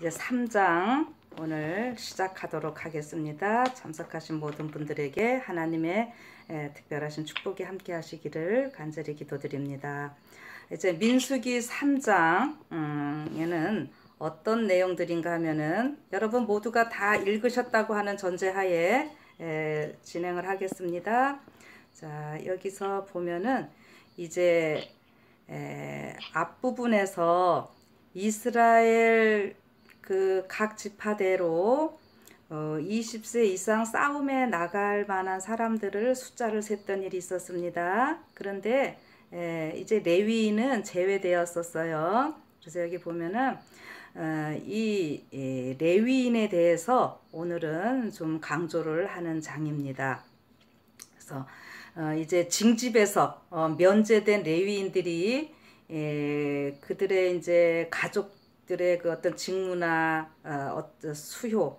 이제 3장 오늘 시작하도록 하겠습니다. 참석하신 모든 분들에게 하나님의 특별하신 축복이 함께 하시기를 간절히 기도드립니다. 이제 민수기 3장에는 어떤 내용들인가 하면은 여러분 모두가 다 읽으셨다고 하는 전제하에 진행을 하겠습니다. 자, 여기서 보면은 이제 앞부분에서 이스라엘 그 각 지파대로 20세 이상 싸움에 나갈 만한 사람들을 숫자를 셌던 일이 있었습니다. 그런데 이제 레위인은 제외되었었어요. 그래서 여기 보면은 이 레위인에 대해서 오늘은 좀 강조를 하는 장입니다. 그래서 이제 징집에서 면제된 레위인들이 그들의 이제 가족들의 그 어떤 직무나 어떤 수효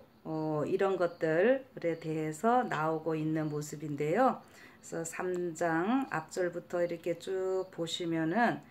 이런 것들에 대해서 나오고 있는 모습인데요. 그래서 3장 앞절부터 이렇게 쭉 보시면은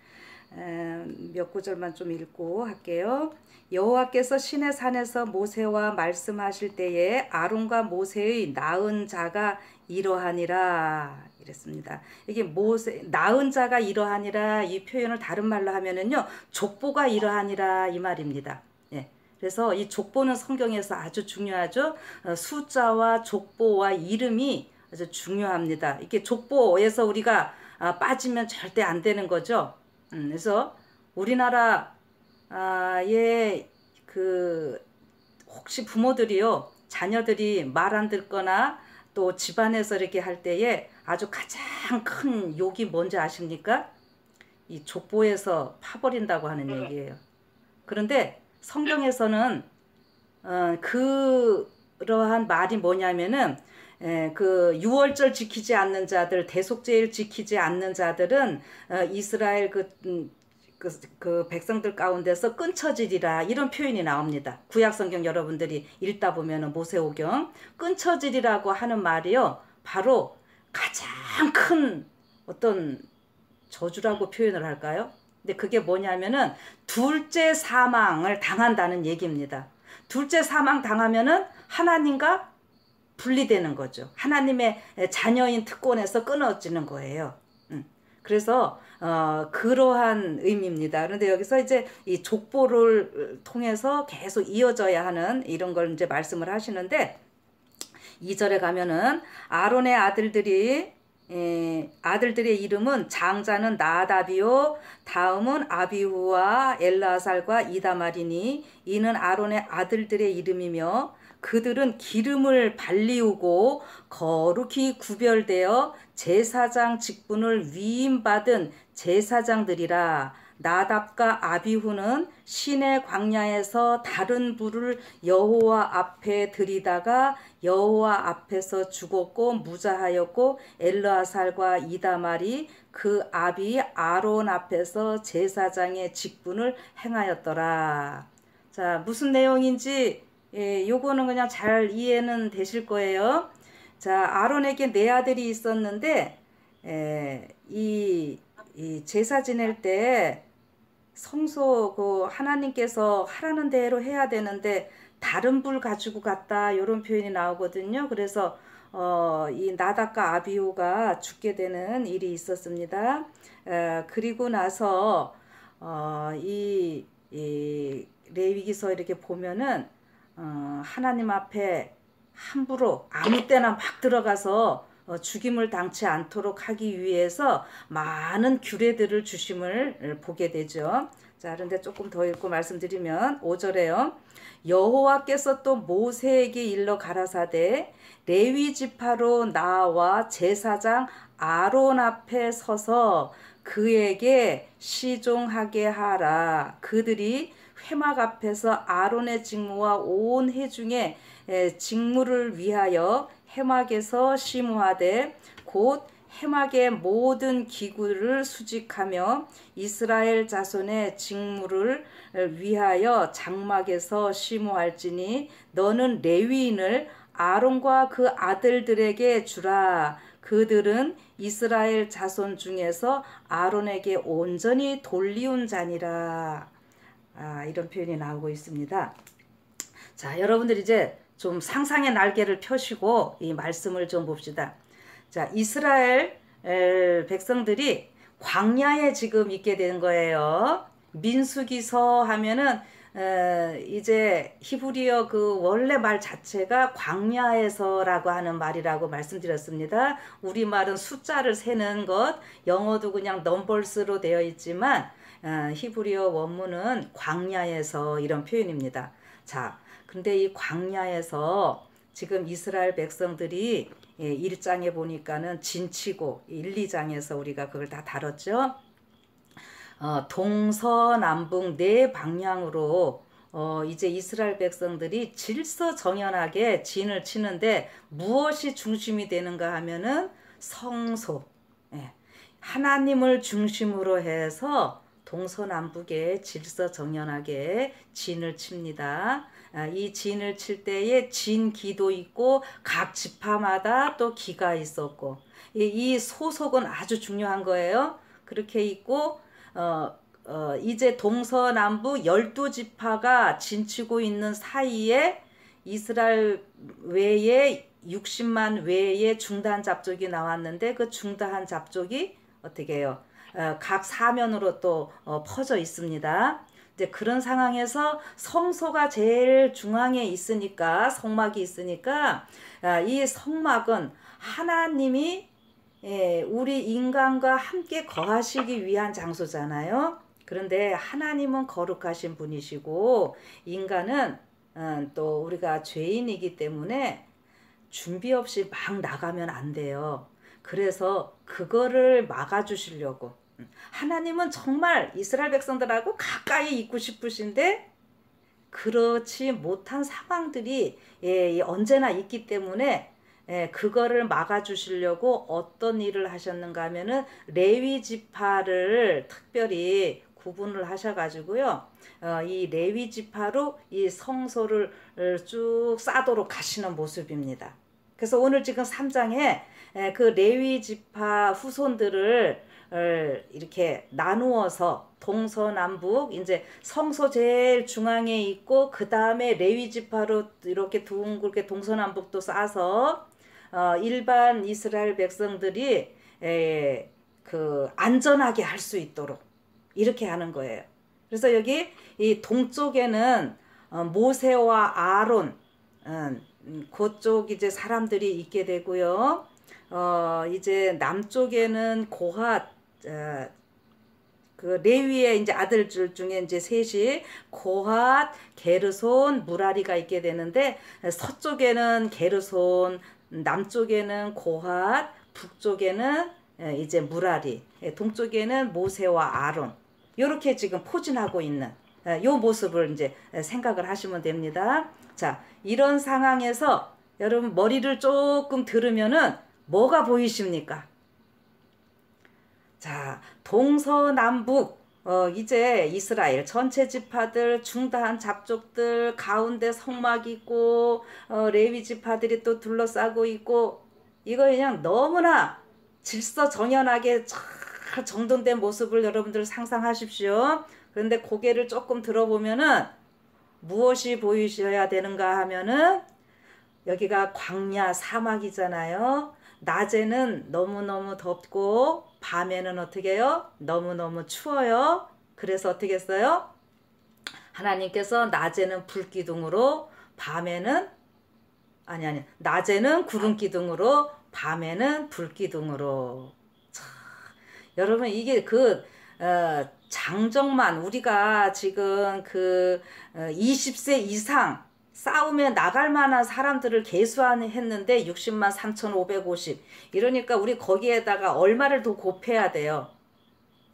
몇 구절만 좀 읽고 할게요. 여호와께서 시내 산에서 모세와 말씀하실 때에 아론과 모세의 낳은 자가 이러하니라 이랬습니다. 이게 모세 낳은 자가 이러하니라 이 표현을 다른 말로 하면은요 족보가 이러하니라 이 말입니다. 예. 그래서 이 족보는 성경에서 아주 중요하죠. 숫자와 족보와 이름이 아주 중요합니다. 이게 족보에서 우리가 빠지면 절대 안 되는 거죠. 그래서 우리나라의 그 혹시 부모들이요 자녀들이 말 안 듣거나 또 집안에서 이렇게 할 때에 아주 가장 큰 욕이 뭔지 아십니까? 이 족보에서 파버린다고 하는 얘기예요. 그런데 성경에서는 그러한 말이 뭐냐면은 그 유월절 지키지 않는 자들, 대속제일 지키지 않는 자들은 이스라엘 그 백성들 가운데서 끊쳐지리라 이런 표현이 나옵니다. 구약성경 여러분들이 읽다 보면은 모세오경 끊쳐지리라고 하는 말이요 바로 가장 큰 어떤 저주라고 표현을 할까요? 근데 그게 뭐냐면은 둘째 사망을 당한다는 얘기입니다. 둘째 사망 당하면은 하나님과 분리되는 거죠. 하나님의 자녀인 특권에서 끊어지는 거예요. 그래서 그러한 의미입니다. 그런데 여기서 이제 이 족보를 통해서 계속 이어져야 하는 이런 걸 이제 말씀을 하시는데 2절에 가면은 아론의 아들들의 이름은 장자는 나답이요 다음은 아비후와 엘라살과 이다말이니 이는 아론의 아들들의 이름이며 그들은 기름을 발리우고 거룩히 구별되어 제사장 직분을 위임받은 제사장들이라. 나답과 아비후는 시내 광야에서 다른 불을 여호와 앞에 들이다가 여호와 앞에서 죽었고 무자하였고 엘르아살과 이다말이 그 아비 아론 앞에서 제사장의 직분을 행하였더라. 자, 무슨 내용인지 요거는 그냥 잘 이해는 되실 거예요. 자, 아론에게 네 아들이 있었는데 이 제사 지낼 때 성소 그 하나님께서 하라는 대로 해야 되는데 다른 불 가지고 갔다 이런 표현이 나오거든요. 그래서 이 나답과 아비후가 죽게 되는 일이 있었습니다. 그리고 나서 이 레위기서 이렇게 보면은 하나님 앞에 함부로 아무 때나 막 들어가서 죽임을 당치 않도록 하기 위해서 많은 규례들을 주심을 보게 되죠. 자, 그런데 조금 더 읽고 말씀드리면 5절에요. 여호와께서 또 모세에게 일러 가라사대 레위 지파로 나와 제사장 아론 앞에 서서 그에게 시종하게 하라. 그들이 회막 앞에서 아론의 직무와 온 회중의 직무를 위하여 회막에서 심우하되 곧 회막의 모든 기구를 수직하며 이스라엘 자손의 직무를 위하여 장막에서 심우할지니 너는 레위인을 아론과 그 아들들에게 주라. 그들은 이스라엘 자손 중에서 아론에게 온전히 돌리운 자니라. 이런 표현이 나오고 있습니다. 자, 여러분들 이제 좀 상상의 날개를 펴시고 이 말씀을 좀 봅시다. 자, 이스라엘 백성들이 광야에 지금 있게 된 거예요. 민수기서 하면은 이제 히브리어 그 원래 말 자체가 광야에서라고 하는 말이라고 말씀드렸습니다. 우리말은 숫자를 세는 것, 영어도 그냥 넘버스로 되어 있지만 히브리어 원문은 광야에서 이런 표현입니다. 자, 근데 이 광야에서 지금 이스라엘 백성들이 1장에 보니까는 진치고 1, 2장에서 우리가 그걸 다 다뤘죠. 동서남북 네 방향으로 이제 이스라엘 백성들이 질서정연하게 진을 치는데 무엇이 중심이 되는가 하면은 성소. 예. 하나님을 중심으로 해서 동서남북에 질서정연하게 진을 칩니다. 이 진을 칠 때에 진기도 있고 각 지파마다 또 기가 있었고 이 소속은 아주 중요한 거예요. 그렇게 있고 이제 동서남북 12지파가 진치고 있는 사이에 이스라엘 외에 60만 외에 중단 잡족이 나왔는데 그 중단 잡족이 어떻게 해요? 각 사면으로 또 퍼져 있습니다. 이제 그런 상황에서 성소가 제일 중앙에 있으니까 성막이 있으니까 이 성막은 하나님이 우리 인간과 함께 거하시기 위한 장소잖아요. 그런데 하나님은 거룩하신 분이시고 인간은 또 우리가 죄인이기 때문에 준비 없이 막 나가면 안 돼요. 그래서 그거를 막아주시려고 하나님은 정말 이스라엘 백성들하고 가까이 있고 싶으신데 그렇지 못한 상황들이 언제나 있기 때문에 그거를 막아주시려고 어떤 일을 하셨는가 하면은 레위 지파를 특별히 구분을 하셔가지고요. 이 레위 지파로 이 성소를 쭉 싸도록 가시는 모습입니다. 그래서 오늘 지금 3장에 그 레위 지파 후손들을 이렇게 나누어서 동서남북 이제 성소 제일 중앙에 있고 그 다음에 레위 지파로 이렇게 둥글게 동서남북도 싸서 일반 이스라엘 백성들이 그 안전하게 할 수 있도록 이렇게 하는 거예요. 그래서 여기 이 동쪽에는 모세와 아론 그쪽 이제 사람들이 있게 되고요. 이제 남쪽에는 고핫 그 레위의 이제 아들들 중에 이제 셋이 고핫, 게르손, 무라리가 있게 되는데 서쪽에는 게르손, 남쪽에는 고핫, 북쪽에는 이제 무라리, 동쪽에는 모세와 아론 이렇게 지금 포진하고 있는 요 모습을 이제 생각을 하시면 됩니다. 자, 이런 상황에서 여러분 머리를 조금 들으면은 뭐가 보이십니까? 자, 동서남북 이제 이스라엘 전체 지파들 중단 잡족들 가운데 성막 있고 레위 지파들이 또 둘러싸고 있고 이거 그냥 너무나 질서정연하게 잘 정돈된 모습을 여러분들 상상하십시오. 그런데 고개를 조금 들어보면은 무엇이 보이셔야 되는가 하면은 여기가 광야 사막이잖아요. 낮에는 너무너무 덥고 밤에는 어떻게 해요? 너무너무 추워요. 그래서 어떻게 했어요? 하나님께서 낮에는 불기둥으로 밤에는 낮에는 구름기둥으로 밤에는 불기둥으로. 참, 여러분 이게 그 장정만 우리가 지금 그 20세 이상 싸움에 나갈 만한 사람들을 계수했는데 60만 3,550 이러니까 우리 거기에다가 얼마를 더 곱해야 돼요.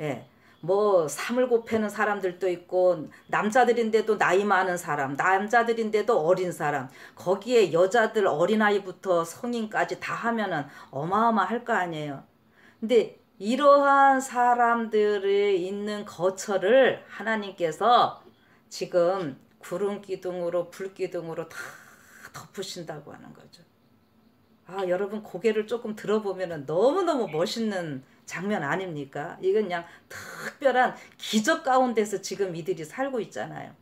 예. 뭐 3을 곱해는 사람들도 있고 남자들인데도 나이 많은 사람 남자들인데도 어린 사람 거기에 여자들 어린아이부터 성인까지 다 하면은 어마어마할 거 아니에요. 근데 이러한 사람들이 있는 거처를 하나님께서 지금 구름 기둥으로 불 기둥으로 다 덮으신다고 하는 거죠. 아, 여러분 고개를 조금 들어보면 너무너무 멋있는 장면 아닙니까? 이건 그냥 특별한 기적 가운데서 지금 이들이 살고 있잖아요.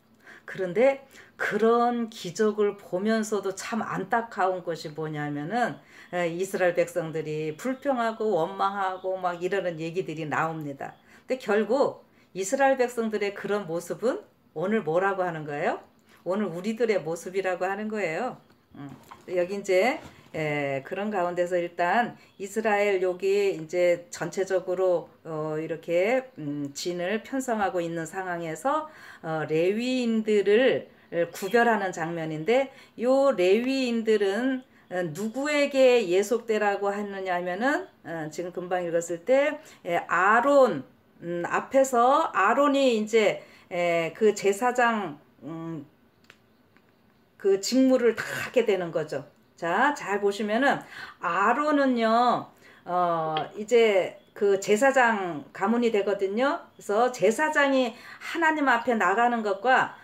그런데 그런 기적을 보면서도 참 안타까운 것이 뭐냐면은 이스라엘 백성들이 불평하고 원망하고 막 이러는 얘기들이 나옵니다. 근데 결국 이스라엘 백성들의 그런 모습은 오늘 뭐라고 하는 거예요? 오늘 우리들의 모습이라고 하는 거예요. 여기 이제 그런 가운데서 일단 이스라엘 여기 이제 전체적으로 이렇게 진을 편성하고 있는 상황에서 레위인들을 구별하는 장면인데 요 레위인들은 누구에게 예속되라고 하느냐 하면은 지금 금방 읽었을 때 아론 앞에서 아론이 이제 그 제사장 그 직무를 다 하게 되는 거죠. 자, 잘 보시면은 아론은요, 이제 그 제사장 가문이 되거든요. 그래서 제사장이 하나님 앞에 나가는 것과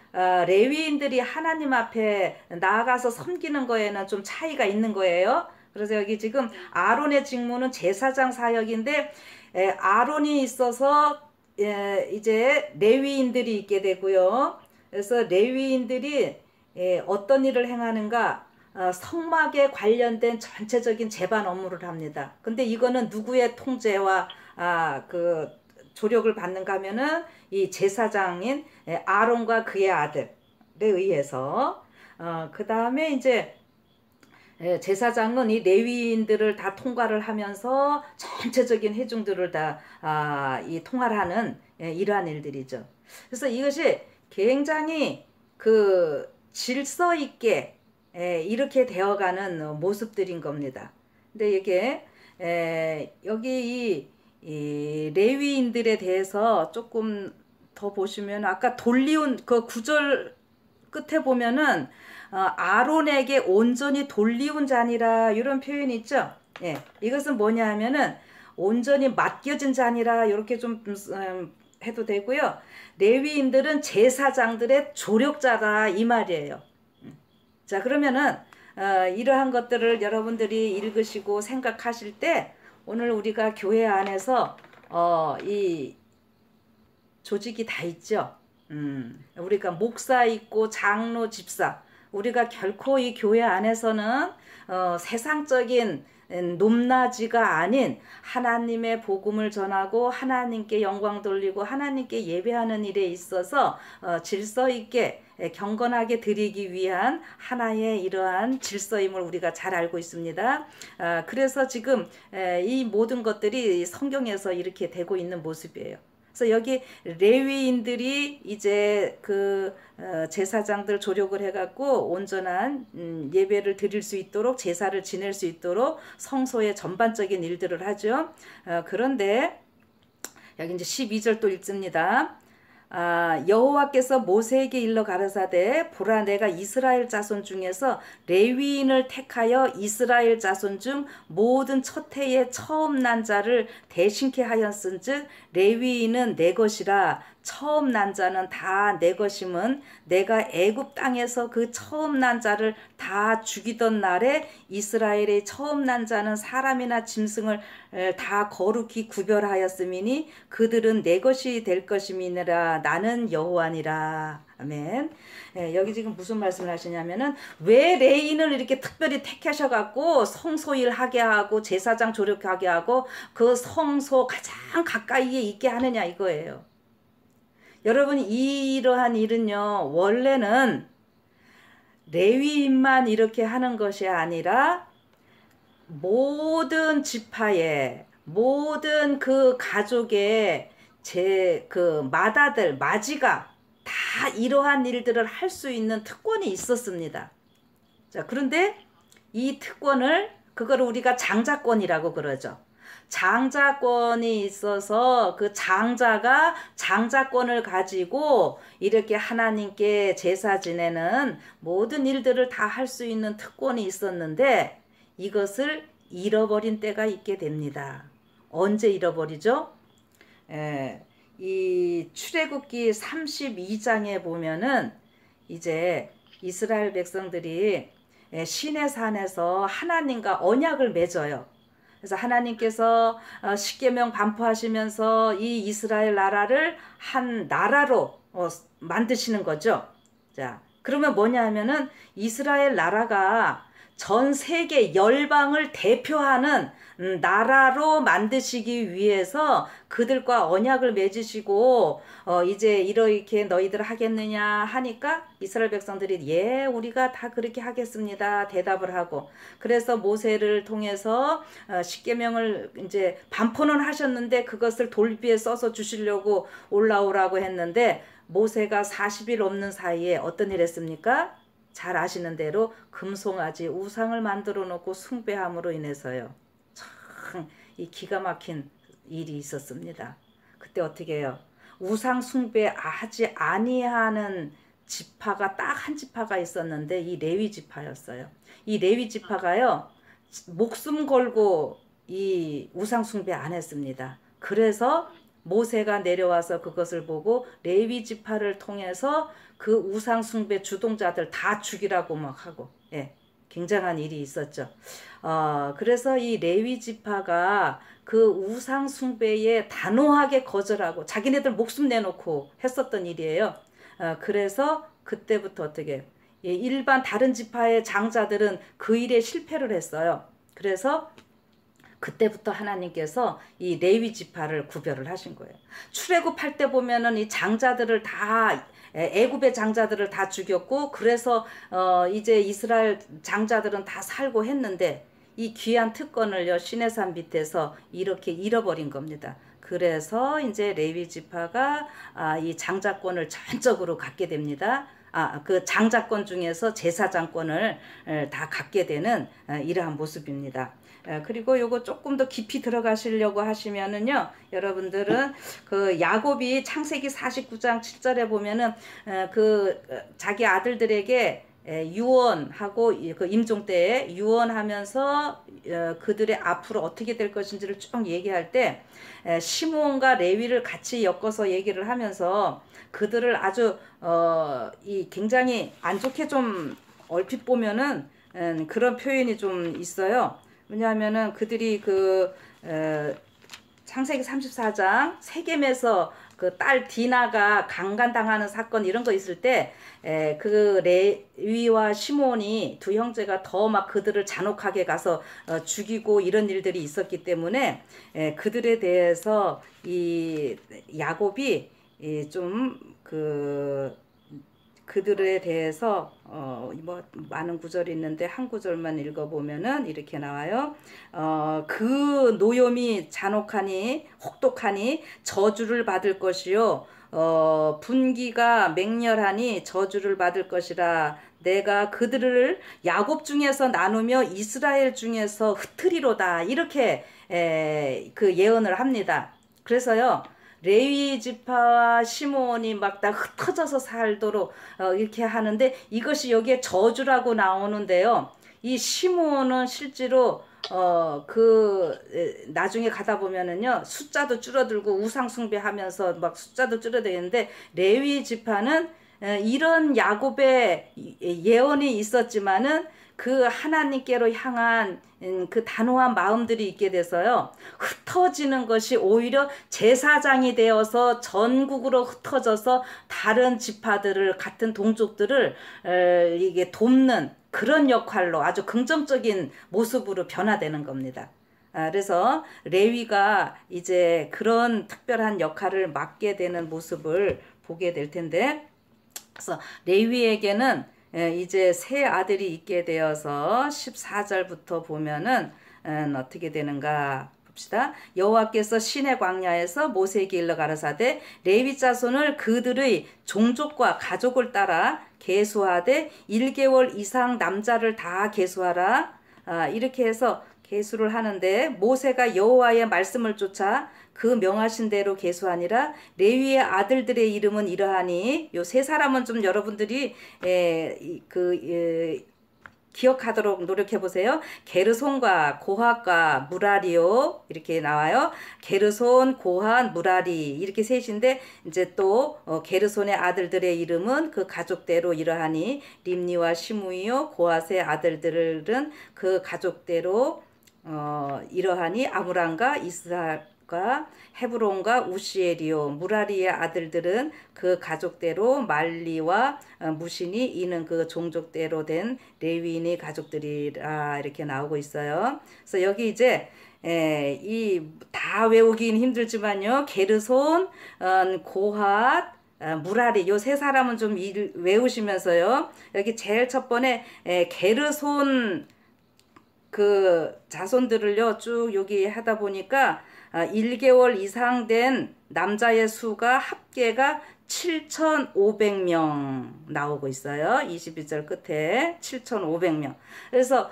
레위인들이 하나님 앞에 나가서 섬기는 거에는 좀 차이가 있는 거예요. 그래서 여기 지금 아론의 직무는 제사장 사역인데 아론이 있어서 이제 레위인들이 있게 되고요. 그래서 레위인들이 어떤 일을 행하는가? 성막에 관련된 전체적인 제반 업무를 합니다. 근데 이거는 누구의 통제와 그 조력을 받는가 하면은 이 제사장인 아론과 그의 아들에 의해서 그 다음에 이제 제사장은 이 레위인들을 다 통과를 하면서 전체적인 회중들을 다 이 통화를 하는 이러한 일들이죠. 그래서 이것이 굉장히 그 질서 있게 이렇게 되어가는 모습들인 겁니다. 근데 이게 여기 이 레위인들에 대해서 조금 더 보시면 아까 돌리운 그 구절 끝에 보면은 아론에게 온전히 돌리운 자니라 이런 표현이 있죠. 이것은 뭐냐 하면은 온전히 맡겨진 자니라 이렇게 좀 해도 되고요. 레위인들은 제사장들의 조력자다 이 말이에요. 자, 그러면은 이러한 것들을 여러분들이 읽으시고 생각하실 때 오늘 우리가 교회 안에서 이 조직이 다 있죠. 우리가 목사 있고 장로, 집사. 우리가 결코 이 교회 안에서는 세상적인 높낮이가 아닌 하나님의 복음을 전하고 하나님께 영광 돌리고 하나님께 예배하는 일에 있어서 질서 있게 경건하게 드리기 위한 하나의 이러한 질서임을 우리가 잘 알고 있습니다. 그래서 지금 이 모든 것들이 성경에서 이렇게 되고 있는 모습이에요. 그래서 여기 레위인들이 이제 그 제사장들 조력을 해갖고 온전한 예배를 드릴 수 있도록 제사를 지낼 수 있도록 성소의 전반적인 일들을 하죠. 그런데 여기 이제 12절 또 읽습니다. 여호와께서 모세에게 일러 가라사대 보라 내가 이스라엘 자손 중에서 레위인을 택하여 이스라엘 자손 중 모든 첫 해에 처음 난 자를 대신케 하였은즉 레위인은 내 것이라 처음 난 자는 다 내 것임은 내가 애굽 땅에서 그 처음 난 자를 다 죽이던 날에 이스라엘의 처음 난 자는 사람이나 짐승을 다 거룩히 구별하였음이니 그들은 내 것이 될 것임이니라 나는 여호와니라. 아멘. 여기 지금 무슨 말씀을 하시냐면은 왜 레인을 이렇게 특별히 택하셔갖고 성소일 하게 하고 제사장 조력하게 하고 그 성소 가장 가까이에 있게 하느냐 이거예요. 여러분 이러한 일은요 원래는 레위인만 이렇게 하는 것이 아니라 모든 지파의 모든 그 가족의 그 마다들 마지가 다 이러한 일들을 할 수 있는 특권이 있었습니다. 자, 그런데 이 특권을 그거를 우리가 장자권이라고 그러죠. 장자권이 있어서 그 장자가 장자권을 가지고 이렇게 하나님께 제사 지내는 모든 일들을 다 할 수 있는 특권이 있었는데 이것을 잃어버린 때가 있게 됩니다. 언제 잃어버리죠? 이 출애굽기 32장에 보면은 이제 이스라엘 백성들이 시내산에서 하나님과 언약을 맺어요. 그래서 하나님께서 십계명 반포하시면서 이 이스라엘 나라를 한 나라로 만드시는 거죠. 자, 그러면 뭐냐 하면은 이스라엘 나라가 전 세계 열방을 대표하는 나라로 만드시기 위해서 그들과 언약을 맺으시고 이제 이렇게 너희들 하겠느냐 하니까 이스라엘 백성들이 예 우리가 다 그렇게 하겠습니다 대답을 하고, 그래서 모세를 통해서 십계명을 이제 반포는 하셨는데 그것을 돌비에 써서 주시려고 올라오라고 했는데 모세가 40일 없는 사이에 어떤 일 했습니까? 잘 아시는 대로 금송아지 우상을 만들어 놓고 숭배함으로 인해서요. 참 이 기가 막힌 일이 있었습니다. 그때 어떻게 해요? 우상 숭배하지 아니하는 지파가 딱 한 지파가 있었는데 이 레위 지파였어요. 이 레위 지파가요. 목숨 걸고 이 우상 숭배 안 했습니다. 그래서 모세가 내려와서 그것을 보고 레위 지파를 통해서 그 우상 숭배 주동자들 다 죽이라고 막 하고, 예, 굉장한 일이 있었죠. 그래서 이 레위 지파가 그 우상 숭배에 단호하게 거절하고 자기네들 목숨 내놓고 했었던 일이에요. 그래서 그때부터 어떻게 일반 다른 지파의 장자들은 그 일에 실패를 했어요. 그래서 그때부터 하나님께서 이 레위 지파를 구별을 하신 거예요. 출애굽할 때 보면은 이 장자들을 다 애굽의 장자들을 다 죽였고, 그래서 이제 이스라엘 장자들은 다 살고 했는데 이 귀한 특권을요 시내산 밑에서 이렇게 잃어버린 겁니다. 그래서 이제 레위 지파가 이 장자권을 전적으로 갖게 됩니다. 그 장자권 중에서 제사장권을 다 갖게 되는 이러한 모습입니다. 그리고 요거 조금 더 깊이 들어가시려고 하시면은요, 여러분들은 그 야곱이 창세기 49장 7절에 보면은 자기 아들들에게 유언하고 그 임종 때에 유언하면서 그들의 앞으로 어떻게 될 것인지를 쭉 얘기할 때 시므온과 레위를 같이 엮어서 얘기를 하면서 그들을 아주 이 굉장히 안 좋게 좀 얼핏 보면은 그런 표현이 좀 있어요. 왜냐하면은 그들이 창세기 34장 세겜에서 그 딸 디나가 강간당하는 사건 이런 거 있을 때 그 레위와 시몬이 두 형제가 더 막 그들을 잔혹하게 가서 죽이고 이런 일들이 있었기 때문에 그들에 대해서 이 야곱이 좀 그들에 대해서 뭐 많은 구절이 있는데 한 구절만 읽어보면은 이렇게 나와요. 그 노염이 잔혹하니 혹독하니 저주를 받을 것이요 분기가 맹렬하니 저주를 받을 것이라. 내가 그들을 야곱 중에서 나누며 이스라엘 중에서 흩으리로다. 이렇게 그 예언을 합니다. 그래서요 레위 지파와 시므온이 막 다 흩어져서 살도록 이렇게 하는데 이것이 여기에 저주라고 나오는데요. 이 시므온은 실제로 나중에 가다 보면은요 숫자도 줄어들고 우상 숭배하면서 막 숫자도 줄어들는데 레위 지파는 이런 야곱의 예언이 있었지만은 그 하나님께로 향한 그 단호한 마음들이 있게 돼서요 흩어지는 것이 오히려 제사장이 되어서 전국으로 흩어져서 다른 지파들을 같은 동족들을 이게 돕는 그런 역할로 아주 긍정적인 모습으로 변화되는 겁니다. 그래서 레위가 이제 그런 특별한 역할을 맡게 되는 모습을 보게 될 텐데, 그래서 레위에게는 이제 세 아들이 있게 되어서 14절부터 보면은 어떻게 되는가 봅시다. 여호와께서 시내 광야에서 모세에게 일러 가라사대 레위 자손을 그들의 종족과 가족을 따라 계수하되 1개월 이상 남자를 다 계수하라. 이렇게 해서 계수를 하는데 모세가 여호와의 말씀을 쫓아 그 명하신 대로 계수하니라. 레위의 아들들의 이름은 이러하니, 요 세 사람은 좀 여러분들이 기억하도록 노력해 보세요. 게르손과 고핫과 무라리요 이렇게 나와요. 게르손, 고핫, 무라리 이렇게 셋인데 이제 또 게르손의 아들들의 이름은 그 가족대로 이러하니 림니와 시므이요. 고핫의 아들들은 그 가족대로 이러하니 아므람과 가족과 헤브론과 우시엘이요. 무라리의 아들들은 그 가족대로 말리와 무신이 이는 그 종족대로 된 레위인의 가족들이라 이렇게 나오고 있어요. 그래서 여기 이제 이 다 외우긴 힘들지만요. 게르손, 고핫, 무라리 요 세 사람은 좀 외우시면서요. 여기 제일 첫 번에 게르손 그 자손들을요 쭉 여기 하다 보니까 1개월 이상 된 남자의 수가 합계가 7,500명 나오고 있어요. 22절 끝에 7,500명. 그래서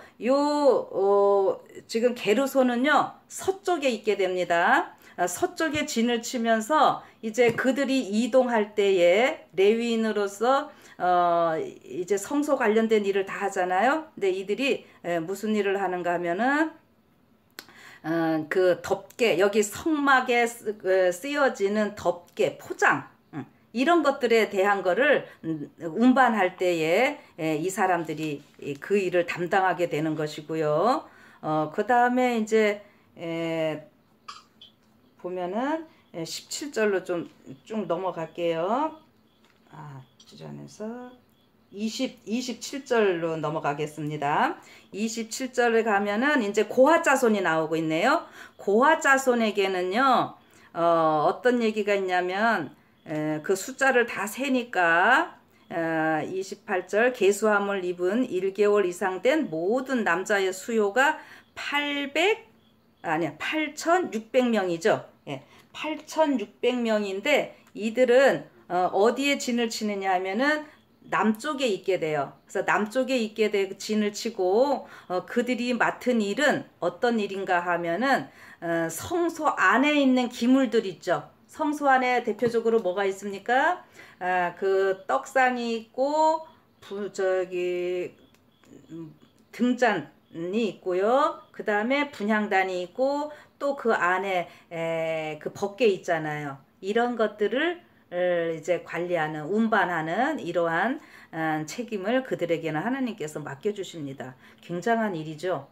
지금 게르손은요 서쪽에 있게 됩니다. 서쪽에 진을 치면서 이제 그들이 이동할 때에 레위인으로서 이제 성소 관련된 일을 다 하잖아요. 근데 이들이 무슨 일을 하는가 하면은 그 덮개, 여기 성막에 쓰여지는 덮개, 포장 이런 것들에 대한 거를 운반할 때에 이 사람들이 그 일을 담당하게 되는 것이고요. 그 다음에 이제 보면은 17절로 좀 쭉 넘어갈게요. 주전에서 27절로 넘어가겠습니다. 27절에 가면은 이제 고핫 자손이 나오고 있네요. 고핫 자손에게는요, 어떤 얘기가 있냐면, 그 숫자를 다 세니까, 28절 계수함을 입은 1개월 이상 된 모든 남자의 수요가 8,600명이죠. 예, 8,600명인데, 이들은 어디에 진을 치느냐 하면은 남쪽에 있게 돼요. 그래서 남쪽에 있게 돼 진을 치고 그들이 맡은 일은 어떤 일인가 하면은 성소 안에 있는 기물들 있죠. 성소 안에 대표적으로 뭐가 있습니까? 그 떡상이 있고 등잔이 있고요. 그 다음에 분향단이 있고 또 그 안에 그 법궤 있잖아요. 이런 것들을 이제 관리하는 운반하는 이러한 책임을 그들에게는 하나님께서 맡겨주십니다. 굉장한 일이죠.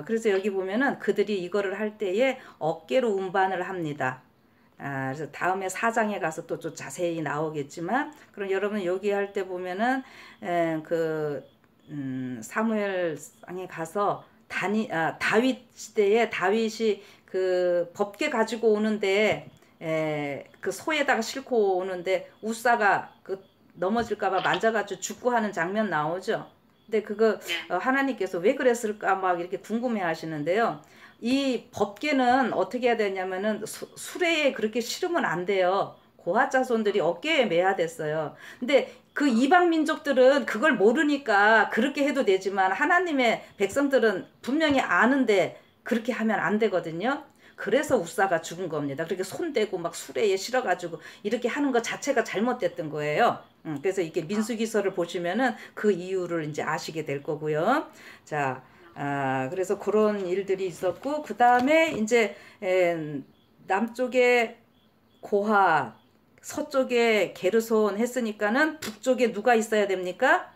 그래서 여기 보면은 그들이 이거를 할 때에 어깨로 운반을 합니다. 그래서 다음에 4장에 가서 또 좀 자세히 나오겠지만, 그럼 여러분 여기 할 때 보면은 사무엘상에 가서 다윗 시대에 다윗이 그 법궤 가지고 오는데 그 소에다가 싣고 오는데 우사가 그 넘어질까봐 만져가지고 죽고 하는 장면 나오죠. 근데 그거 하나님께서 왜 그랬을까 막 이렇게 궁금해 하시는데요. 이 법궤는 어떻게 해야 되냐면은 수레에 그렇게 실으면 안 돼요. 고핫 자손들이 어깨에 매야 됐어요. 근데 그 이방 민족들은 그걸 모르니까 그렇게 해도 되지만 하나님의 백성들은 분명히 아는데 그렇게 하면 안 되거든요. 그래서 우사가 죽은 겁니다. 그렇게 손대고 막 수레에 실어가지고 이렇게 하는 것 자체가 잘못됐던 거예요. 그래서 이게 민수기서를 보시면은 그 이유를 이제 아시게 될 거고요. 자, 그래서 그런 일들이 있었고, 그 다음에 이제 남쪽에 고핫, 서쪽에 게르손 했으니까는 북쪽에 누가 있어야 됩니까?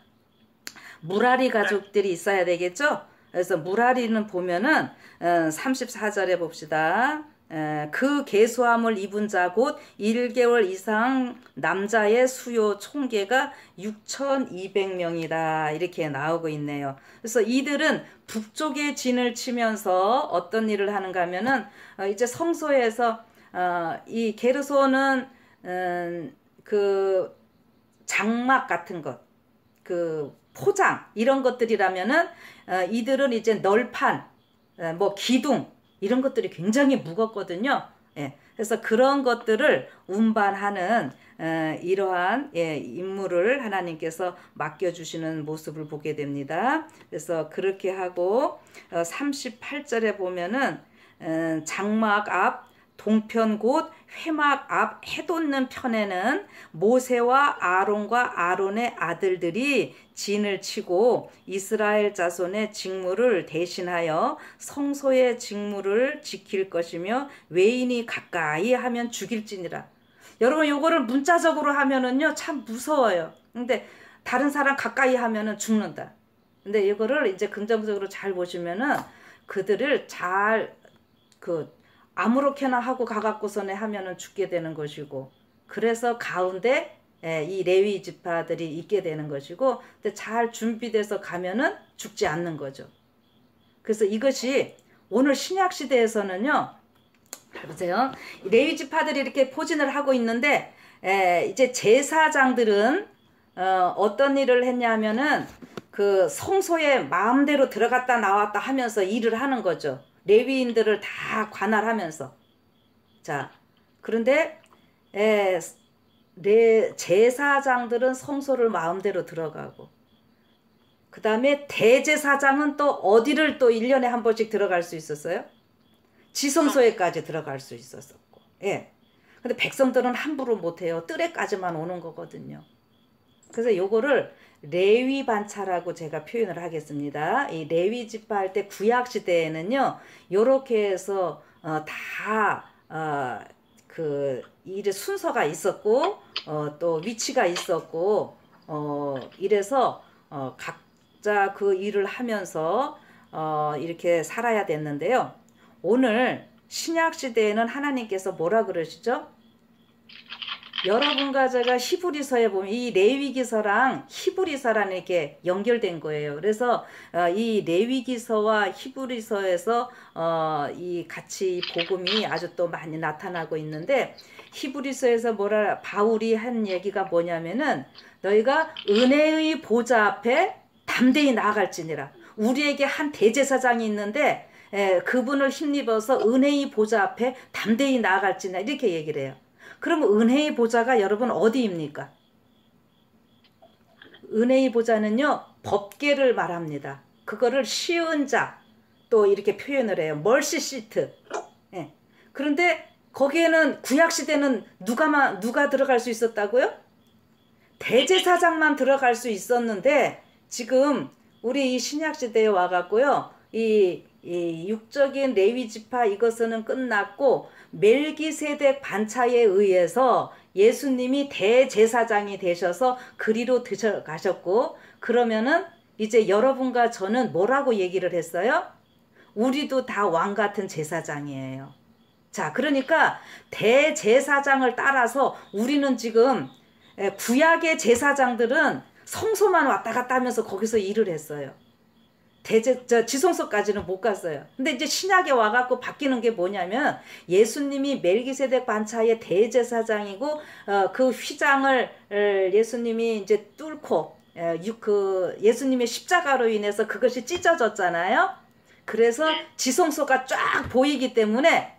무라리 가족들이 있어야 되겠죠? 그래서 무라리는 보면은 34절에 봅시다. 그 계수함을 입은 자 곧 1개월 이상 남자의 수요 총계가 6,200명이다. 이렇게 나오고 있네요. 그래서 이들은 북쪽에 진을 치면서 어떤 일을 하는가 하면은 이제 성소에서 이 게르손은 그 장막 같은 것, 그 포장 이런 것들이라면은 이들은 이제 널판, 뭐 기둥 이런 것들이 굉장히 무겁거든요. 예, 그래서 그런 것들을 운반하는 이러한 임무를 하나님께서 맡겨주시는 모습을 보게 됩니다. 그래서 그렇게 하고 38절에 보면은 장막 앞 동편 곧 회막 앞 해돋는 편에는 모세와 아론과 아론의 아들들이 진을 치고 이스라엘 자손의 직무를 대신하여 성소의 직무를 지킬 것이며 외인이 가까이 하면 죽일지니라. 여러분 요거를 문자적으로 하면은요 참 무서워요. 근데 다른 사람 가까이 하면은 죽는다. 근데 이거를 이제 긍정적으로 잘 보시면은 그들을 잘 아무렇게나 하고 가갖고서는 하면은 죽게 되는 것이고, 그래서 가운데 이 레위 지파들이 있게 되는 것이고, 근데 잘 준비돼서 가면은 죽지 않는 거죠. 그래서 이것이 오늘 신약 시대에서는요, 보세요. 레위 지파들이 이렇게 포진을 하고 있는데, 이제 제사장들은 어떤 일을 했냐면은 그 성소에 마음대로 들어갔다 나왔다 하면서 일을 하는 거죠. 레위인들을 다 관할하면서. 자, 그런데 제사장들은 성소를 마음대로 들어가고, 그 다음에 대제사장은 또 어디를 또 1년에 한 번씩 들어갈 수 있었어요? 지성소에까지 들어갈 수 있었고. 예. 근데 백성들은 함부로 못해요. 뜰에까지만 오는 거거든요. 그래서 요거를 레위 반차라고 제가 표현을 하겠습니다. 이 레위 지파 할 때 구약 시대에는요, 요렇게 해서 그 일의 순서가 있었고, 또 위치가 있었고, 이래서 각자 그 일을 하면서 이렇게 살아야 됐는데요. 오늘 신약 시대에는 하나님께서 뭐라 그러시죠? 여러분과 제가 히브리서에 보면 이 레위기서랑 히브리서라는 이렇게 연결된 거예요. 그래서 이 레위기서와 히브리서에서 이 같이 복음이 아주 또 많이 나타나고 있는데, 히브리서에서 바울이 한 얘기가 뭐냐면은 너희가 은혜의 보좌 앞에 담대히 나아갈지니라. 우리에게 한 대제사장이 있는데 그분을 힘입어서 은혜의 보좌 앞에 담대히 나아갈지니라, 이렇게 얘기를 해요. 그럼 은혜의 보좌가 여러분 어디입니까? 은혜의 보좌는요, 법궤를 말합니다. 그거를 쉬운 자, 또 이렇게 표현을 해요. 멀시 시트. 예. 그런데 거기에는 구약시대는 누가 들어갈 수 있었다고요? 대제사장만 들어갈 수 있었는데, 지금 우리 이 신약시대에 와갖고요, 이 육적인 레위지파 이것은 끝났고, 멜기세덱 반차에 의해서 예수님이 대제사장이 되셔서 그리로 들어가셨고, 그러면은 이제 여러분과 저는 뭐라고 얘기를 했어요? 우리도 다 왕 같은 제사장이에요. 자, 그러니까 대제사장을 따라서 우리는 지금 구약의 제사장들은 성소만 왔다 갔다 하면서 거기서 일을 했어요. 지성소까지는 못 갔어요. 근데 이제 신약에 와갖고 바뀌는 게 뭐냐면, 예수님이 멜기세덱 반차의 대제사장이고, 그 휘장을 예수님이 이제 뚫고, 예수님의 십자가로 인해서 그것이 찢어졌잖아요. 그래서 지성소가 쫙 보이기 때문에,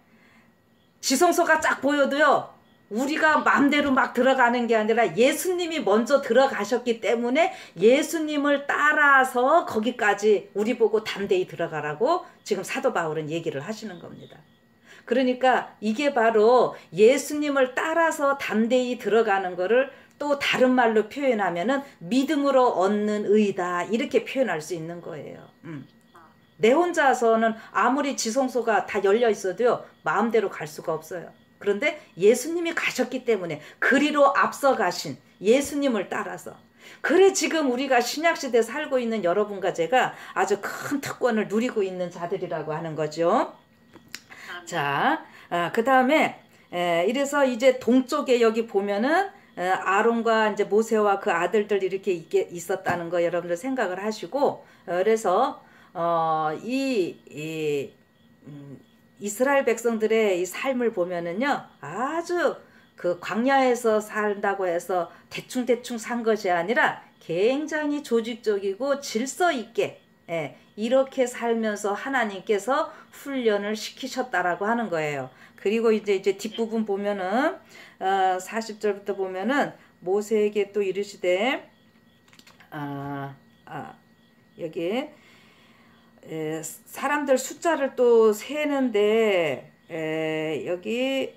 지성소가 쫙 보여도요, 우리가 마음대로 막 들어가는 게 아니라 예수님이 먼저 들어가셨기 때문에 예수님을 따라서 거기까지 우리 보고 담대히 들어가라고 지금 사도 바울은 얘기를 하시는 겁니다. 그러니까 이게 바로 예수님을 따라서 담대히 들어가는 거를 또 다른 말로 표현하면은 믿음으로 얻는 의다, 이렇게 표현할 수 있는 거예요. 내 혼자서는 아무리 지성소가 다 열려 있어도요, 마음대로 갈 수가 없어요. 그런데 예수님이 가셨기 때문에 그리로 앞서 가신 예수님을 따라서, 그래 지금 우리가 신약시대에 살고 있는 여러분과 제가 아주 큰 특권을 누리고 있는 자들이라고 하는 거죠. 자, 그 다음에 이래서 이제 동쪽에 여기 보면은 아론과 이제 모세와 그 아들들 이렇게 있었다는 거 여러분들 생각을 하시고, 그래서 이스라엘 백성들의 이 삶을 보면은요, 아주 그 광야에서 살다고 해서 대충대충 산 것이 아니라 굉장히 조직적이고 질서 있게, 이렇게 살면서 하나님께서 훈련을 시키셨다라고 하는 거예요. 그리고 이제 뒷부분 보면은 40절부터 보면은 모세에게 또 이르시되, 여기 사람들 숫자를 또 세는데, 여기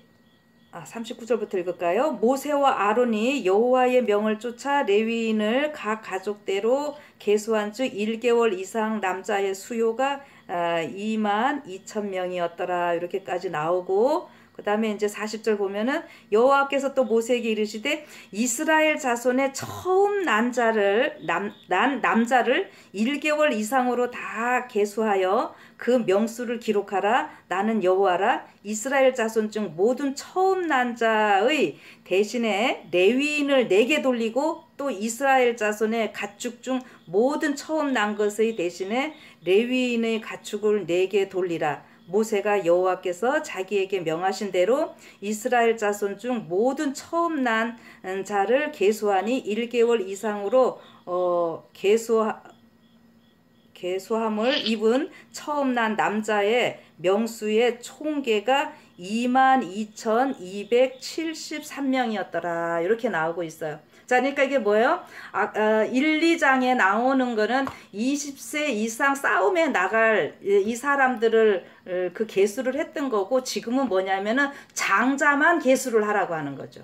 39절부터 읽을까요? 모세와 아론이 여호와의 명을 쫓아 레위인을 각 가족대로 계수한 즉 1개월 이상 남자의 수요가 22,000명이었더라, 이렇게까지 나오고, 그 다음에 이제 40절 보면은 여호와께서 또 모세에게 이르시되 이스라엘 자손의 처음 난 남자를 1개월 이상으로 다 계수하여 그 명수를 기록하라. 나는 여호와라. 이스라엘 자손 중 모든 처음 난 자의 대신에 레위인을 내게 돌리고 또 이스라엘 자손의 가축 중 모든 처음 난 것의 대신에 레위인의 가축을 내게 돌리라. 모세가 여호와께서 자기에게 명하신 대로 이스라엘 자손 중 모든 처음 난 자를 계수하니 1개월 이상으로 계수함을 입은 처음 난 남자의 명수의 총계가 22,273명이었더라. 이렇게 나오고 있어요. 자, 그러니까 이게 뭐예요? 1, 2장에 나오는 거는 20세 이상 싸움에 나갈 이 사람들을 그 계수를 했던 거고, 지금은 뭐냐면은 장자만 계수를 하라고 하는 거죠.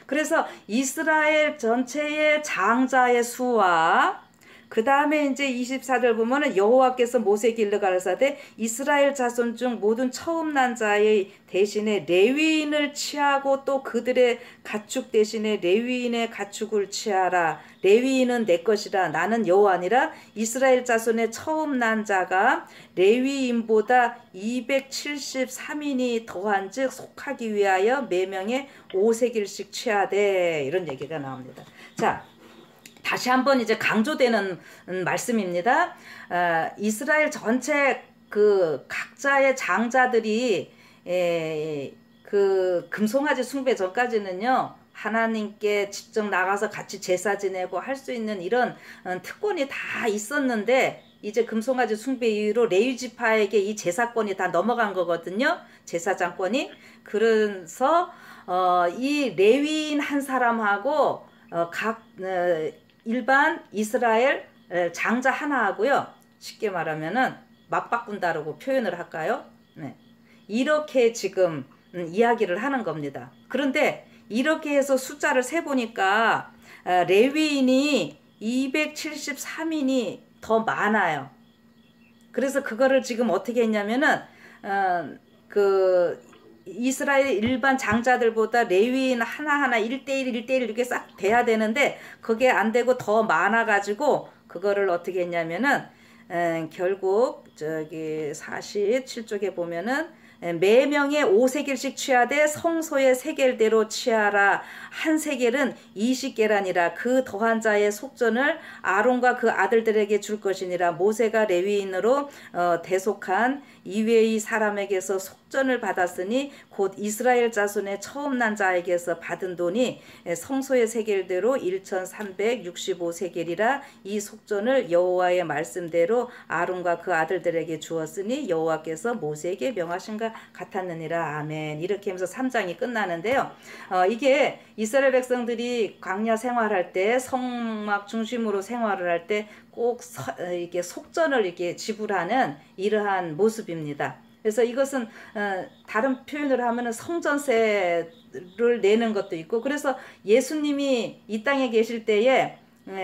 그래서 이스라엘 전체의 장자의 수와 그 다음에 이제 24절 보면은 여호와께서 모세에게 일러 가라사대 이스라엘 자손 중 모든 처음 난 자의 대신에 레위인을 취하고 또 그들의 가축 대신에 레위인의 가축을 취하라. 레위인은 내 것이라. 나는 여호와니라. 이스라엘 자손의 처음 난 자가 레위인보다 273인이 더한즉 속하기 위하여 매명에 5세겔씩 취하되. 이런 얘기가 나옵니다. 자, 다시 한번 이제 강조되는 말씀입니다. 이스라엘 전체 그 각자의 장자들이 그 금송아지 숭배 전까지는요, 하나님께 직접 나가서 같이 제사 지내고 할 수 있는 이런 특권이 다 있었는데, 이제 금송아지 숭배 이후로 레위 지파에게 이 제사권이 다 넘어간 거거든요. 제사장권이. 그래서 이 레위인 한 사람하고 일반 이스라엘 장자 하나하고요, 쉽게 말하면은 맞바꾼다라고 표현을 할까요? 네. 이렇게 지금 이야기를 하는 겁니다. 그런데 이렇게 해서 숫자를 세보니까 레위인이 273인이 더 많아요. 그래서 그거를 지금 어떻게 했냐면은 이스라엘 일반 장자들보다 레위인 하나하나 1대1 이렇게 싹 돼야 되는데 그게 안 되고 더 많아가지고 그거를 어떻게 했냐면은 결국 저기 47쪽에 보면은 매명에 5세겔씩 취하되 성소의 세겔대로 취하라. 한 세겔은 20계란이라. 그 더한 자의 속전을 아론과 그 아들들에게 줄 것이니라. 모세가 레위인으로 대속한 이외의 사람에게서 속전을 받았으니 곧 이스라엘 자손의 처음 난 자에게서 받은 돈이 성소의 세겔대로 1,365세겔이라. 이 속전을 여호와의 말씀대로 아론과 그 아들들에게 주었으니 여호와께서 모세에게 명하신 것 같았느니라. 아멘. 이렇게 하면서 3장이 끝나는데요. 이게 이스라엘 백성들이 광야 생활할 때, 성막 중심으로 생활을 할 때 꼭 이게 속전을 이렇게 지불하는 이러한 모습입니다. 그래서 이것은 다른 표현을 하면은 성전세를 내는 것도 있고, 그래서 예수님이 이 땅에 계실 때에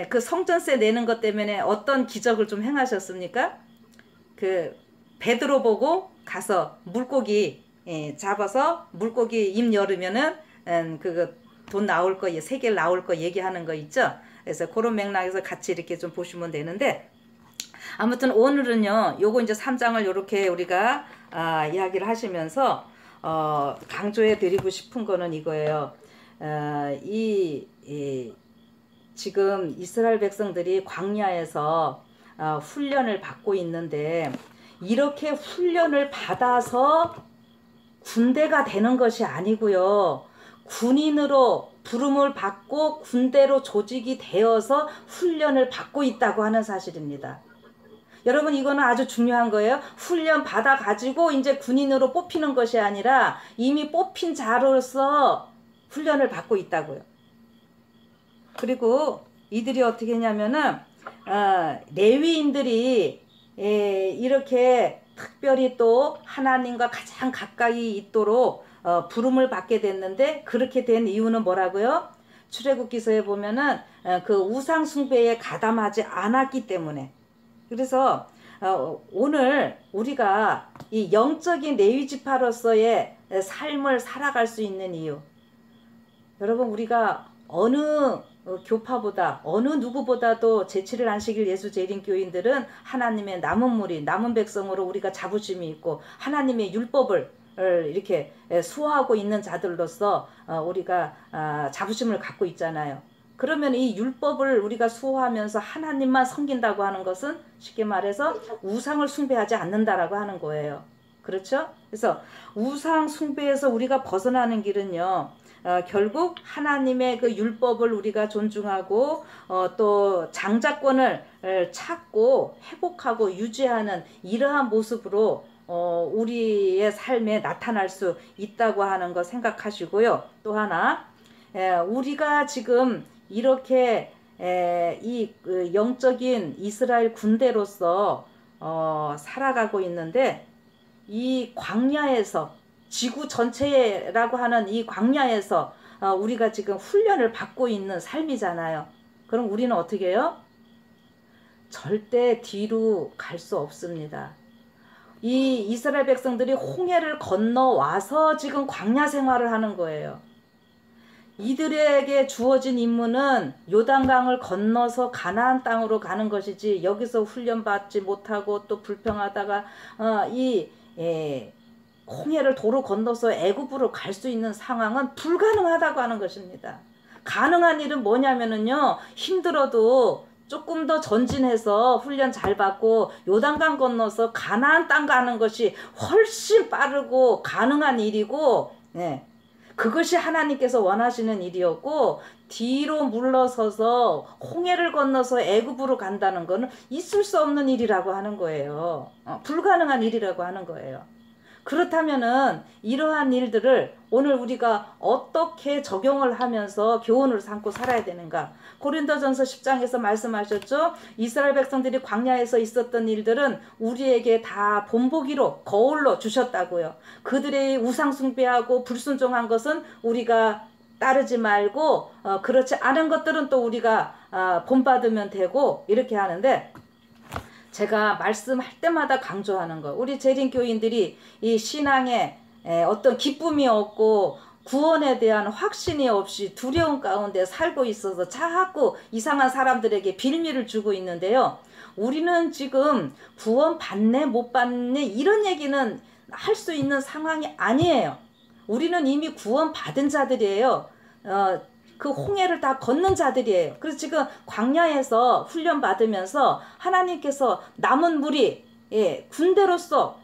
그 성전세 내는 것 때문에 어떤 기적을 좀 행하셨습니까? 그 베드로 보고 가서 물고기 잡아서 물고기 입 열으면은 그거 돈 나올 거, 세겔 나올 거 얘기하는 거 있죠. 그래서 그런 맥락에서 같이 이렇게 좀 보시면 되는데, 아무튼 오늘은요, 요거 이제 3장을 요렇게 우리가 이야기를 하시면서 강조해 드리고 싶은 거는 이거예요. 지금 이스라엘 백성들이 광야에서 훈련을 받고 있는데, 이렇게 훈련을 받아서 군대가 되는 것이 아니고요, 군인으로 부름을 받고 군대로 조직이 되어서 훈련을 받고 있다고 하는 사실입니다. 여러분, 이거는 아주 중요한 거예요. 훈련 받아 가지고 이제 군인으로 뽑히는 것이 아니라 이미 뽑힌 자로서 훈련을 받고 있다고요. 그리고 이들이 어떻게 했냐면은 레위인들이 이렇게 특별히 또 하나님과 가장 가까이 있도록 부름을 받게 됐는데, 그렇게 된 이유는 뭐라고요? 출애굽기서에 보면은 그 우상 숭배에 가담하지 않았기 때문에. 그래서 오늘 우리가 이 영적인 레위지파로서의 삶을 살아갈 수 있는 이유, 여러분 우리가 어느 교파보다 어느 누구보다도 제7일 안식일 예수 재림교인들은 하나님의 남은 무리 남은 백성으로 우리가 자부심이 있고 하나님의 율법을 이렇게 수호하고 있는 자들로서 우리가 자부심을 갖고 있잖아요. 그러면 이 율법을 우리가 수호하면서 하나님만 섬긴다고 하는 것은 쉽게 말해서 우상을 숭배하지 않는다라고 하는 거예요. 그렇죠? 그래서 우상 숭배에서 우리가 벗어나는 길은요, 결국 하나님의 그 율법을 우리가 존중하고 또 장자권을 찾고 회복하고 유지하는 이러한 모습으로 우리의 삶에 나타날 수 있다고 하는 거 생각하시고요. 또 하나, 우리가 지금 이렇게 이 영적인 이스라엘 군대로서 살아가고 있는데, 이 광야에서 지구 전체라고 하는 이 광야에서 우리가 지금 훈련을 받고 있는 삶이잖아요. 그럼 우리는 어떻게 해요? 절대 뒤로 갈 수 없습니다. 이 이스라엘 백성들이 홍해를 건너와서 지금 광야 생활을 하는 거예요. 이들에게 주어진 임무는 요단강을 건너서 가나안 땅으로 가는 것이지, 여기서 훈련받지 못하고 또 불평하다가 홍해를 도로 건너서 애굽으로 갈 수 있는 상황은 불가능하다고 하는 것입니다. 가능한 일은 뭐냐면은요, 힘들어도 조금 더 전진해서 훈련 잘 받고 요단강 건너서 가나안 땅 가는 것이 훨씬 빠르고 가능한 일이고, 그것이 하나님께서 원하시는 일이었고, 뒤로 물러서서 홍해를 건너서 애굽으로 간다는 것은 있을 수 없는 일이라고 하는 거예요. 불가능한 일이라고 하는 거예요. 그렇다면은 이러한 일들을 오늘 우리가 어떻게 적용을 하면서 교훈을 삼고 살아야 되는가? 고린도전서 10장에서 말씀하셨죠. 이스라엘 백성들이 광야에서 있었던 일들은 우리에게 다 본보기로 거울로 주셨다고요. 그들의 우상 숭배하고 불순종한 것은 우리가 따르지 말고 그렇지 않은 것들은 또 우리가 본받으면 되고, 이렇게 하는데, 제가 말씀할 때마다 강조하는 거, 우리 재림교인들이 이 신앙에 어떤 기쁨이 없고 구원에 대한 확신이 없이 두려움 가운데 살고 있어서 자꾸 이상한 사람들에게 빌미를 주고 있는데요. 우리는 지금 구원 받네 못 받네 이런 얘기는 할 수 있는 상황이 아니에요. 우리는 이미 구원 받은 자들이에요. 그 홍해를 다 걷는 자들이에요. 그래서 지금 광야에서 훈련 받으면서 하나님께서 남은 무리, 군대로서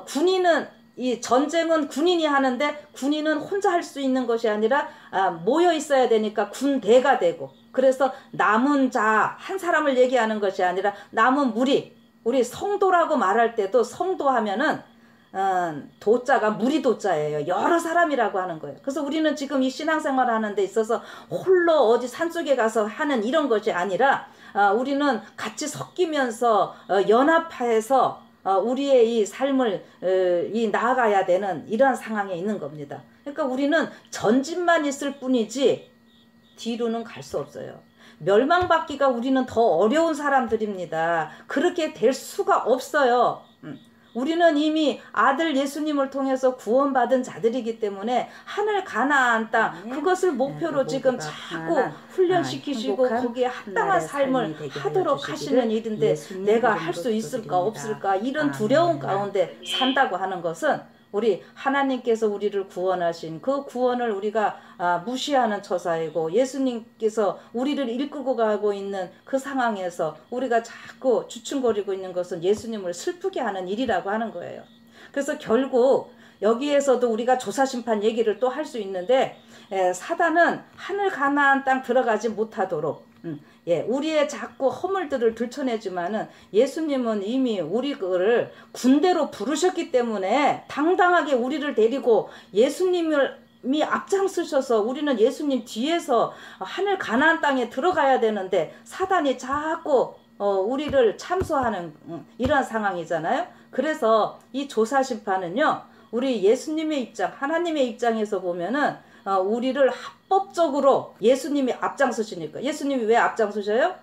군인은, 이 전쟁은 군인이 하는데 군인은 혼자 할 수 있는 것이 아니라 모여 있어야 되니까 군대가 되고, 그래서 남은 자 한 사람을 얘기하는 것이 아니라 남은 무리, 우리 성도라고 말할 때도 성도 하면은 도자가 무리 도자예요. 여러 사람이라고 하는 거예요. 그래서 우리는 지금 이 신앙생활 하는 데 있어서 홀로 어디 산속에 가서 하는 이런 것이 아니라 우리는 같이 섞이면서 연합해서 우리의 이 삶을 나아가야 되는 이러한 상황에 있는 겁니다. 그러니까 우리는 전진만 있을 뿐이지 뒤로는 갈 수 없어요. 멸망받기가 우리는 더 어려운 사람들입니다. 그렇게 될 수가 없어요. 우리는 이미 아들 예수님을 통해서 구원받은 자들이기 때문에 하늘 가나안 땅, 그것을 목표로 지금 자꾸 훈련시키시고 거기에 합당한 삶을 하도록 하시는 일인데, 내가 할 수 있을까 없을까 이런 두려움 가운데 산다고 하는 것은 우리 하나님께서 우리를 구원하신 그 구원을 우리가 무시하는 처사이고, 예수님께서 우리를 이끌고 가고 있는 그 상황에서 우리가 자꾸 주춤거리고 있는 것은 예수님을 슬프게 하는 일이라고 하는 거예요. 그래서 결국 여기에서도 우리가 조사심판 얘기를 또 할 수 있는데, 사단은 하늘 가나안 땅 들어가지 못하도록 우리의 자꾸 허물들을 들춰내지만은, 예수님은 이미 우리를 군대로 부르셨기 때문에 당당하게 우리를 데리고 예수님이 앞장서셔서 우리는 예수님 뒤에서 하늘 가나안 땅에 들어가야 되는데, 사단이 자꾸 우리를 참소하는 이러한 상황이잖아요. 그래서 이 조사심판은요, 우리 예수님의 입장, 하나님의 입장에서 보면은 우리를 합법적으로 예수님이 앞장서시니까. 예수님이 왜 앞장서셔요?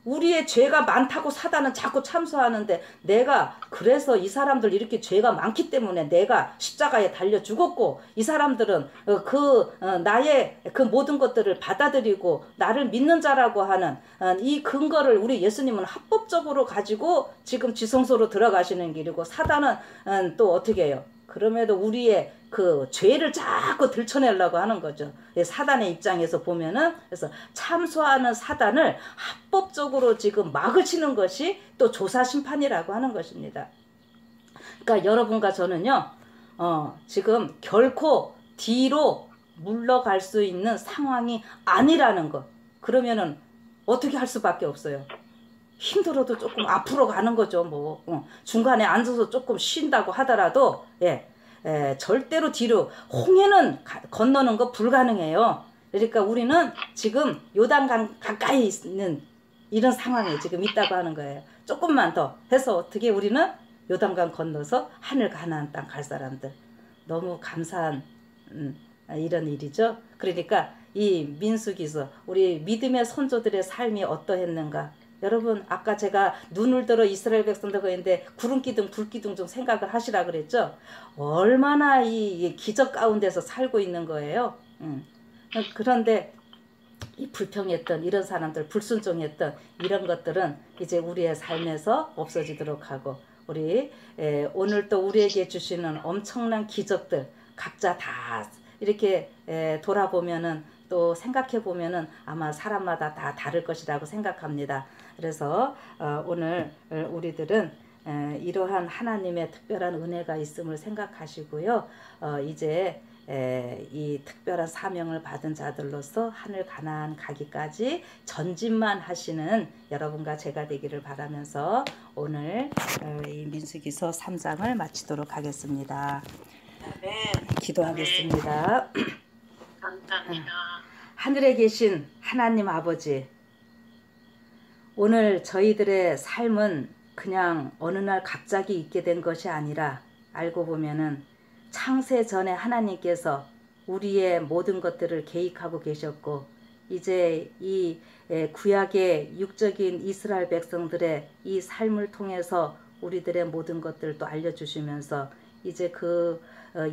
우리의 죄가 많다고 사단은 자꾸 참소하는데 내가 그래서 이 사람들 이렇게 죄가 많기 때문에 내가 십자가에 달려 죽었고 이 사람들은 나의 그 모든 것들을 받아들이고 나를 믿는 자라고 하는 이 근거를 우리 예수님은 합법적으로 가지고 지금 지성소로 들어가시는 길이고 사단은 또 어떻게 해요? 그럼에도 우리의 그 죄를 자꾸 들춰내려고 하는 거죠. 사단의 입장에서 보면은 그래서 참소하는 사단을 합법적으로 지금 막을 치는 것이 또 조사 심판이라고 하는 것입니다. 그러니까 여러분과 저는요, 지금 결코 뒤로 물러갈 수 있는 상황이 아니라는 것. 그러면은 어떻게 할 수밖에 없어요. 힘들어도 조금 앞으로 가는 거죠. 뭐 중간에 앉아서 조금 쉰다고 하더라도 절대로 뒤로 홍해는 건너는 거 불가능해요. 그러니까 우리는 지금 요단강 가까이 있는 이런 상황에 지금 있다고 하는 거예요. 조금만 더 해서 어떻게 우리는 요단강 건너서 하늘 가나안 땅 갈 사람들. 너무 감사한 이런 일이죠. 그러니까 이 민수기서 우리 믿음의 선조들의 삶이 어떠했는가. 여러분 아까 제가 눈을 들어 이스라엘 백성들과 있는데 구름기둥 불기둥 좀 생각을 하시라 그랬죠. 얼마나 이 기적 가운데서 살고 있는 거예요. 그런데 이 불평했던 이런 사람들 불순종했던 이런 것들은 이제 우리의 삶에서 없어지도록 하고 우리 오늘 또 우리에게 주시는 엄청난 기적들 각자 다 이렇게 돌아보면은 또 생각해 보면은 아마 사람마다 다 다를 것이라고 생각합니다. 그래서 오늘 우리들은 이러한 하나님의 특별한 은혜가 있음을 생각하시고요. 이제 이 특별한 사명을 받은 자들로서 하늘 가나안 가기까지 전진만 하시는 여러분과 제가 되기를 바라면서 오늘 이 민수기서 3장을 마치도록 하겠습니다. 네. 기도하겠습니다. 감사합니다. 하늘에 계신 하나님 아버지, 오늘 저희들의 삶은 그냥 어느 날 갑자기 있게 된 것이 아니라 알고 보면은 창세 전에 하나님께서 우리의 모든 것들을 계획하고 계셨고 이제 이 구약의 육적인 이스라엘 백성들의 이 삶을 통해서 우리들의 모든 것들도 알려주시면서 이제 그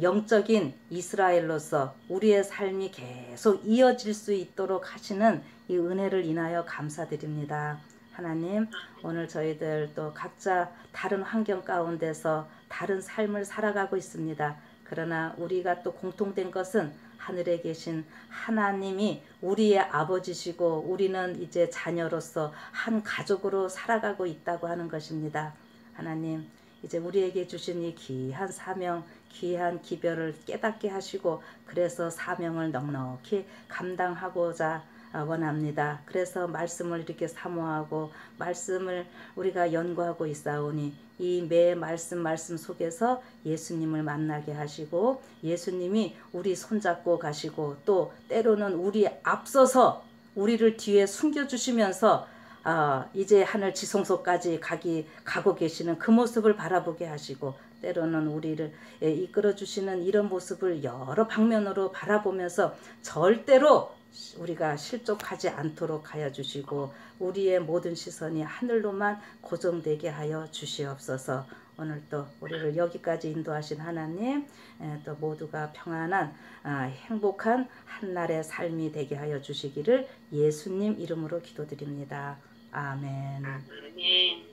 영적인 이스라엘로서 우리의 삶이 계속 이어질 수 있도록 하시는 이 은혜를 인하여 감사드립니다. 하나님, 오늘 저희들 또 각자 다른 환경 가운데서 다른 삶을 살아가고 있습니다. 그러나 우리가 또 공통된 것은 하늘에 계신 하나님이 우리의 아버지시고 우리는 이제 자녀로서 한 가족으로 살아가고 있다고 하는 것입니다. 하나님, 이제 우리에게 주신 이 귀한 사명, 귀한 기별을 깨닫게 하시고 그래서 사명을 넉넉히 감당하고자 원합니다. 그래서 말씀을 이렇게 사모하고 말씀을 우리가 연구하고 있사오니 이 매 말씀 속에서 예수님을 만나게 하시고 예수님이 우리 손잡고 가시고 또 때로는 우리 앞서서 우리를 뒤에 숨겨주시면서 이제 하늘 지성소까지 가고 계시는 그 모습을 바라보게 하시고 때로는 우리를 이끌어 주시는 이런 모습을 여러 방면으로 바라보면서 절대로 우리가 실족하지 않도록 하여 주시고 우리의 모든 시선이 하늘로만 고정되게 하여 주시옵소서. 오늘 또 우리를 여기까지 인도하신 하나님, 또 모두가 평안한 행복한 한날의 삶이 되게 하여 주시기를 예수님 이름으로 기도드립니다. 아멘. 아멘.